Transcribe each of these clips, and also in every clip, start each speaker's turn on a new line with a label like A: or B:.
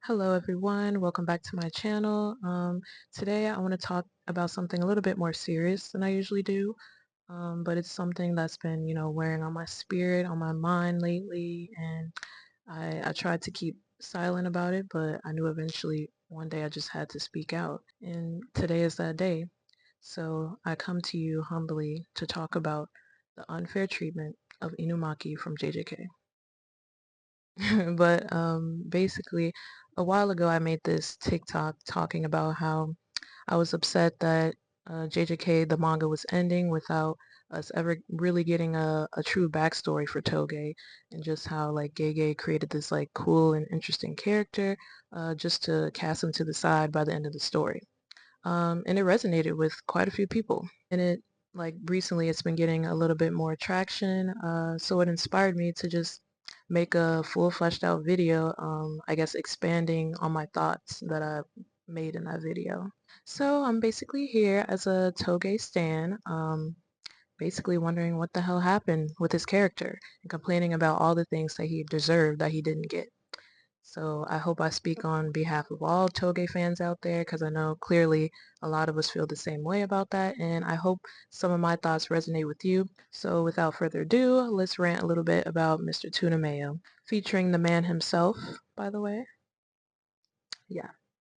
A: Hello everyone, welcome back to my channel. Today I want to talk about something a little bit more serious than I usually do, but it's something that's been, wearing on my spirit, on my mind lately, and I tried to keep silent about it, but I knew eventually one day I just had to speak out, and today is that day. So I come to you humbly to talk about the unfair treatment of inumaki from JJK. But basically, a while ago, I made this TikTok talking about how I was upset that JJK, the manga, was ending without us ever really getting a true backstory for Toge, and just how like Gege created this like cool and interesting character just to cast him to the side by the end of the story. And it resonated with quite a few people. And it like recently it's been getting a little bit more traction. So it inspired me to just make a full fleshed out video, I guess expanding on my thoughts that I made in that video. So I'm basically here as a Toge stan, basically wondering what the hell happened with his character and complaining about all the things that he deserved that he didn't get. So I hope I speak on behalf of all Toge fans out there because I know clearly a lot of us feel the same way about that, and I hope some of my thoughts resonate with you. So without further ado, let's rant a little bit about Mr. Tuna Mayo, featuring the man himself, by the way. Yeah.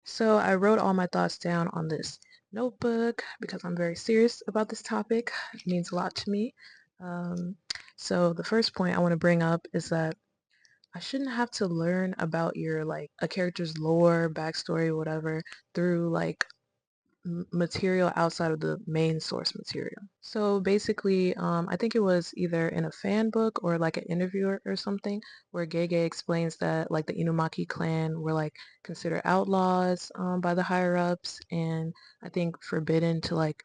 A: So I wrote all my thoughts down on this notebook because I'm very serious about this topic. It means a lot to me. Um, so the first point I want to bring up is that I shouldn't have to learn about your like a character's lore, backstory, whatever, through like material outside of the main source material. So basically, I think it was either in a fan book or like an interview or something where Gege explains that like the Inumaki clan were like considered outlaws by the higher ups, and I think forbidden to like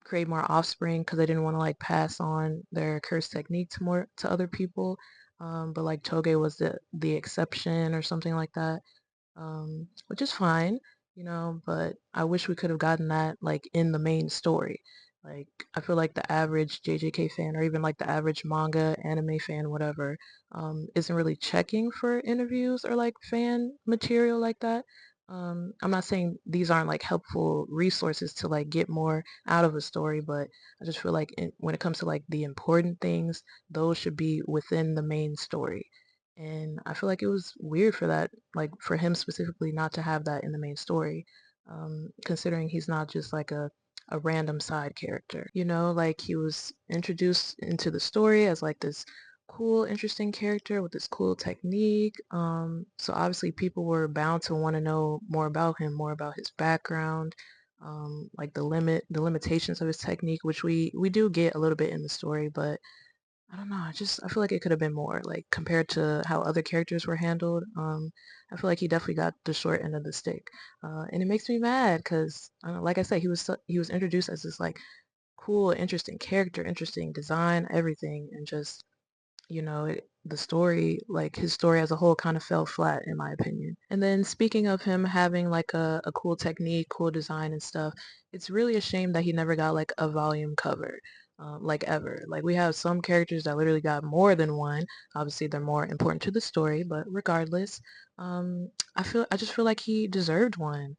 A: create more offspring because they didn't want to like pass on their cursed technique to other people. But like Toge was the exception or something like that, which is fine, but I wish we could have gotten that like in the main story. Like I feel like the average JJK fan or even like the average manga, anime fan, whatever, isn't really checking for interviews or like fan material like that. I'm not saying these aren't like helpful resources to like get more out of a story, but I just feel like when it comes to like the important things, those should be within the main story. And I feel like it was weird for that, like for him specifically, not to have that in the main story, considering he's not just like a random side character. Like he was introduced into the story as like this cool, interesting character with this cool technique. So obviously people were bound to want to know more about him, more about his background, like the limitations of his technique, which we do get a little bit in the story, but I don't know. I feel like it could have been more, like compared to how other characters were handled. I feel like he definitely got the short end of the stick, and it makes me mad because, like I said, he was introduced as this like cool, interesting character, interesting design, everything, and just the story, like his story as a whole, kind of fell flat in my opinion. And then speaking of him having like a cool technique, cool design and stuff, it's really a shame that he never got like a volume cover. Like ever. Like we have some characters that literally got more than one. Obviously they're more important to the story, but regardless, I just feel like he deserved one.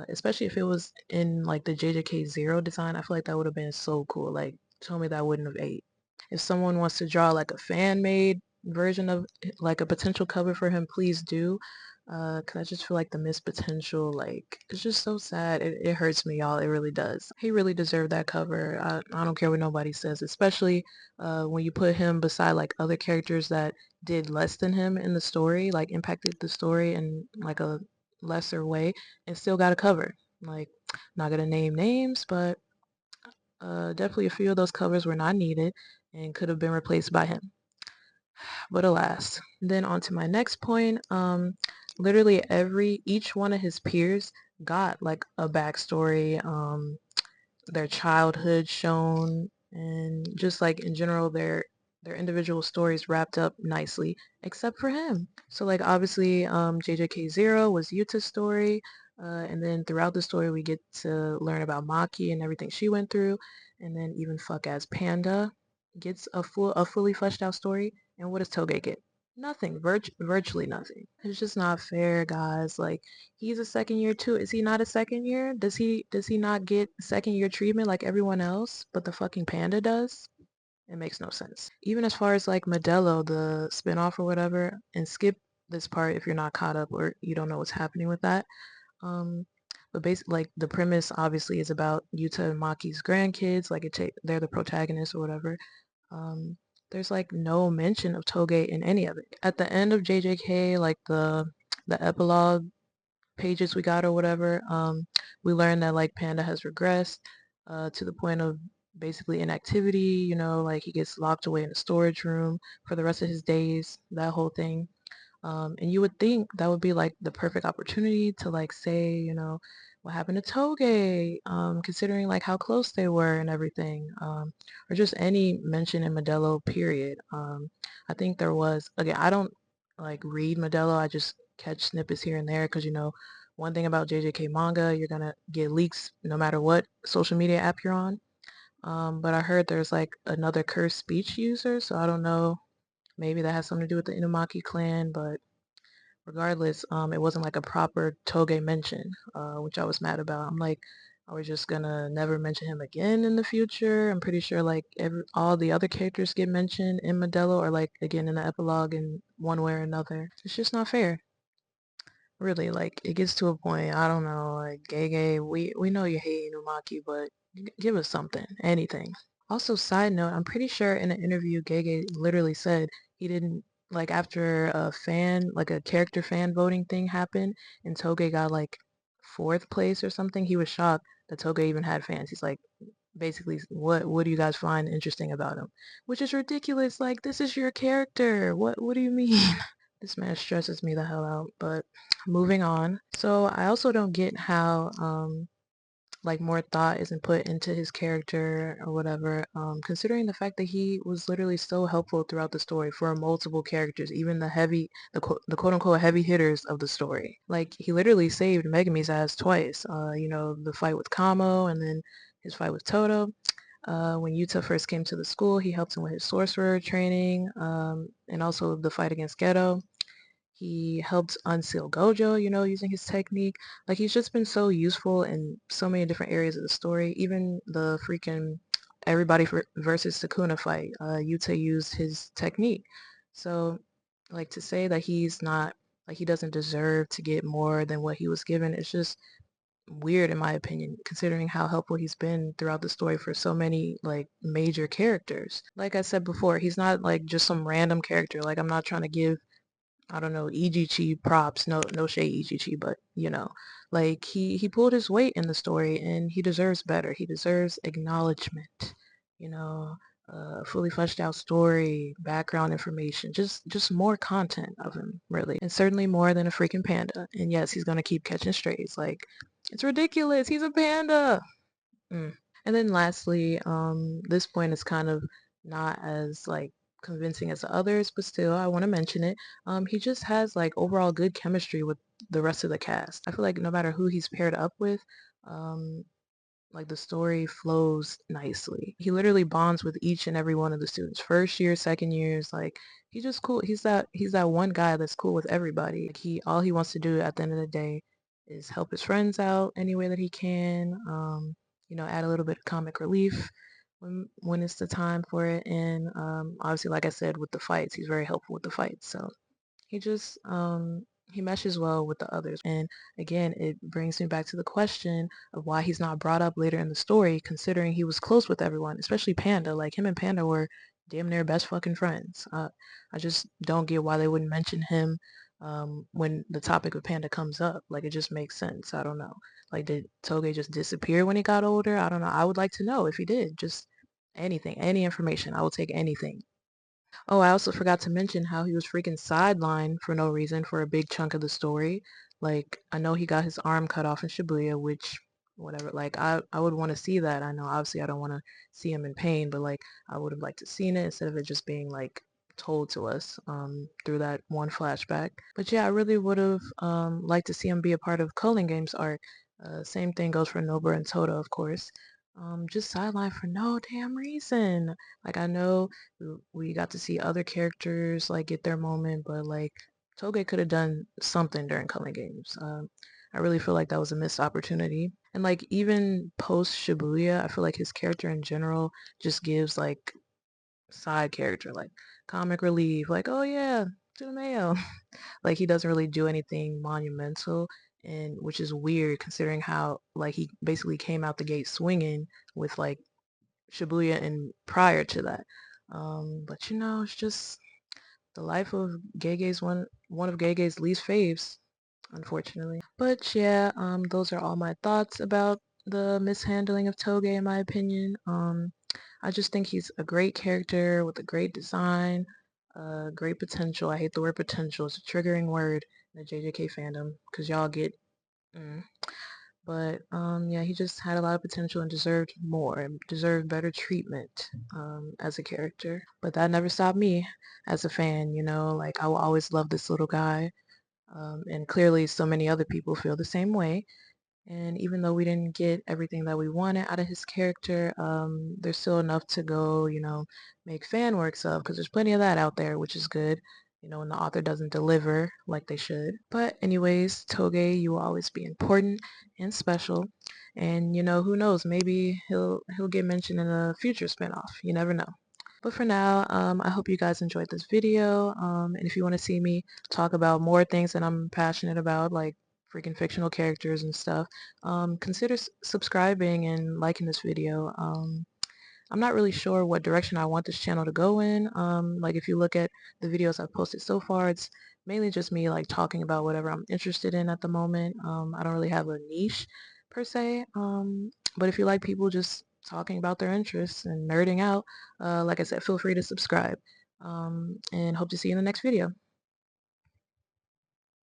A: Especially if it was in like the JJK Zero design. I feel like that would have been so cool. Like tell me that wouldn't have ate. If someone wants to draw like a fan-made version of like a potential cover for him, please do. 'Cause I just feel like the missed potential, like, it's just so sad. It hurts me, y'all. It really does. He really deserved that cover. I don't care what nobody says, especially when you put him beside like other characters that did less than him in the story, like impacted the story in like a lesser way, and still got a cover. Like, not gonna name names, but definitely a few of those covers were not needed and could have been replaced by him. But alas. Then on to my next point. Literally each one of his peers got like a backstory, their childhood shown, and just like in general their individual stories wrapped up nicely, except for him. So like obviously JJK Zero was Yuta's story, and then throughout the story we get to learn about Maki and everything she went through, and then even fuck as Panda gets a fully fleshed out story. And what does Toge get? Nothing, virtually nothing. It's just not fair, guys. Like, he's a second year too. Is he not a second year? Does he not get second year treatment like everyone else, but the fucking panda does? It makes no sense. Even as far as like Modelo, the spinoff or whatever, and skip this part if you're not caught up or you don't know what's happening with that. Um, but basically, like the premise obviously is about Yuta and Maki's grandkids. Like they're the protagonists or whatever. Um, there's like no mention of Toge in any of it. At the end of JJK, like the epilogue pages we got or whatever, we learned that like Panda has regressed to the point of basically inactivity. Like he gets locked away in a storage room for the rest of his days. That whole thing. And you would think that would be like the perfect opportunity to like say, what happened to Toge, considering like how close they were and everything, or just any mention in Modelo, period. I think there was, again, I don't like read Modelo, I just catch snippets here and there because, one thing about JJK manga, you're gonna get leaks no matter what social media app you're on. But I heard there's like another cursed speech user, so I don't know. Maybe that has something to do with the Inumaki clan, but regardless, it wasn't like a proper Toge mention, which I was mad about. I'm like, are we just gonna never mention him again in the future? I'm pretty sure like all the other characters get mentioned in Modelo or like again in the epilogue in one way or another. It's just not fair. Really, like it gets to a point, I don't know, like Gege, we know you hate Inumaki, but give us something, anything. Also, side note, I'm pretty sure in an interview, Gege literally said he didn't like after like a character fan voting thing happened, and Toge got like fourth place or something. He was shocked that Toge even had fans. He's like, basically, what do you guys find interesting about him? Which is ridiculous. Like, this is your character. What do you mean? This man stresses me the hell out. But moving on. So I also don't get how like more thought isn't put into his character or whatever, considering the fact that he was literally so helpful throughout the story for multiple characters, even the quote unquote heavy hitters of the story. Like he literally saved Megami's ass twice. The fight with Kamo and then his fight with Toto. When Yuta first came to the school, he helped him with his sorcerer training, and also the fight against Geto. He helped unseal Gojo, using his technique. Like he's just been so useful in so many different areas of the story. Even the freaking everybody versus Sukuna fight, Yuta used his technique. So, like to say that he's not like he doesn't deserve to get more than what he was given, it's just weird in my opinion, considering how helpful he's been throughout the story for so many like major characters. Like I said before, he's not like just some random character. Like I'm not trying to give I don't know, Ijichi props. No shade Ijichi, but like he pulled his weight in the story and he deserves better. He deserves acknowledgement. You know, fully fleshed out story, background information, just more content of him, really. And certainly more than a freaking panda. And yes, he's gonna keep catching strays. Like, it's ridiculous. He's a panda. Mm. And then lastly, this point is kind of not as like convincing as the others, but still I want to mention it. He just has like overall good chemistry with the rest of the cast. I feel like no matter who he's paired up with, um, like the story flows nicely. He literally bonds with each and every one of the students. First year, second years, like he's just cool. He's that one guy that's cool with everybody. Like he all he wants to do at the end of the day is help his friends out any way that he can. Add a little bit of comic relief when it's the time for it. And obviously, like I said, with the fights, he's very helpful with the fights. So he just he meshes well with the others. And again, it brings me back to the question of why he's not brought up later in the story, considering he was close with everyone, especially Panda. Like him and Panda were damn near best fucking friends. I just don't get why they wouldn't mention him when the topic of Panda comes up. Like it just makes sense. I don't know. Like did Toge just disappear when he got older? I don't know. I would like to know if he did. Just anything, any information. I will take anything. Oh, I also forgot to mention how he was freaking sidelined for no reason for a big chunk of the story. Like, I know he got his arm cut off in Shibuya, which, whatever, like, I would want to see that. I know, obviously, I don't want to see him in pain, but, like, I would have liked to seen it instead of it just being, like, told to us through that one flashback. But yeah, I really would have liked to see him be a part of Culling Games arc. Same thing goes for Nobara and Tota, of course. just sidelined for no damn reason. Like I know we got to see other characters like get their moment, but like Toge could have done something during Coming Games. I really feel like that was a missed opportunity. And like even post Shibuya, I feel like his character in general just gives like side character, like comic relief, like oh yeah, to the mayo. Like he doesn't really do anything monumental, and which is weird considering how like he basically came out the gate swinging with like Shibuya and prior to that. But you know, it's just the life of Gege's one of Gege's least faves, unfortunately. But yeah, those are all my thoughts about the mishandling of Toge, in my opinion. I just think he's a great character with a great design, great potential. I hate the word potential; it's a triggering word in the JJK fandom because y'all get. Mm. But yeah, he just had a lot of potential and deserved more and deserved better treatment as a character. But that never stopped me as a fan, you know, like I will always love this little guy. And clearly so many other people feel the same way. And even though we didn't get everything that we wanted out of his character, there's still enough to go, you know, make fan works of, because there's plenty of that out there, which is good, you know, when the author doesn't deliver like they should. But anyways, Toge, you will always be important and special. And you know, who knows, maybe he'll get mentioned in a future spinoff. You never know. But for now, I hope you guys enjoyed this video. And if you want to see me talk about more things that I'm passionate about, like freaking fictional characters and stuff, consider subscribing and liking this video. I'm not really sure what direction I want this channel to go in. Like if you look at the videos I've posted so far, it's mainly just me like talking about whatever I'm interested in at the moment. I don't really have a niche per se. But if you like people just talking about their interests and nerding out, like I said, feel free to subscribe. And hope to see you in the next video.